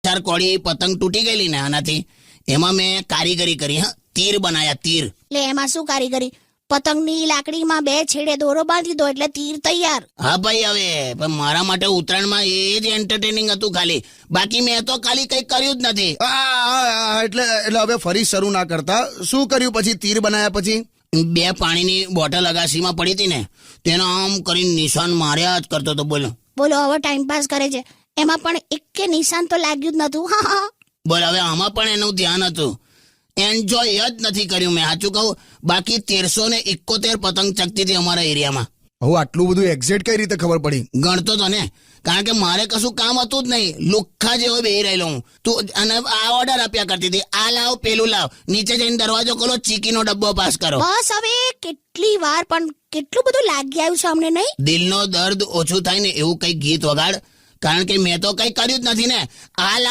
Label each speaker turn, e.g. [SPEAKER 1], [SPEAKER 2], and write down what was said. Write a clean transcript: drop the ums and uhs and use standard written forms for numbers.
[SPEAKER 1] ચાર કોળી પતંગ તૂટી ગયેલી ને આનાથી, એમાં મેં કારીગરી કરી. હા, તીર બનાયા, તીર.
[SPEAKER 2] એટલે એમાં શું કારીગરી? પતંગની લાકડીમાં 2 છેડે દોરો બાંધી દો એટલે તીર તૈયાર.
[SPEAKER 1] હા ભાઈ, હવે પણ મારા માટે ઉત્તરાયણમાં એ જ એન્ટરટેનિંગ હતું ખાલી. બાકી મેં તો ખાલી કંઈ કર્યું જ નથી.
[SPEAKER 3] એટલે હવે ફરી શરૂ ના કરતા. શું કર્યું પછી તીર બનાયા પછી?
[SPEAKER 1] 2 પાણીની બોટલ અગાસીમાં પડી હતી ને, તેનો આમ કરીને નિશાન માર્યા જ કરતો હતો. બોલો
[SPEAKER 2] બોલો, હવે ટાઈમ પાસ કરે છે. એમાં પણ એકે નિશાન તો લાગ્યું જ નતું. હા હા.
[SPEAKER 1] બોલ, હવે આમાં પણ એનું ધ્યાન હતું. એન્જોય જ નથી કર્યું મેં, સાચું કહું. બાકી 1371 પતંગ ચગતી હતી અમારા એરિયામાં.
[SPEAKER 3] હવે આટલું બધું એક્ઝેક્ટ કઈ રીતે ખબર પડી?
[SPEAKER 1] ગણતો તો ને, કારણ કે મારે કશું કામ હતું જ નહીં. લુખ્ખા જેવો બેહી રહેલો હું. તું અને આ ઓર્ડર આપ્યા કરતી હતી, આ લાવ પેલું લાવ, નીચે જઈને દરવાજો ખોલો, ચીકીનો ડબ્બો પાસ કરો.
[SPEAKER 2] બસ હવે કેટલી વાર, પણ કેટલું બધું લાગી આવ્યું છે અમને, નહીં?
[SPEAKER 1] દિલનો દર્દ ઓછું થાય ને એવું કઈ ગીત વગાડ, કારણ કે મેં તો કઈ કર્યું જ નથી ને. આ લાવ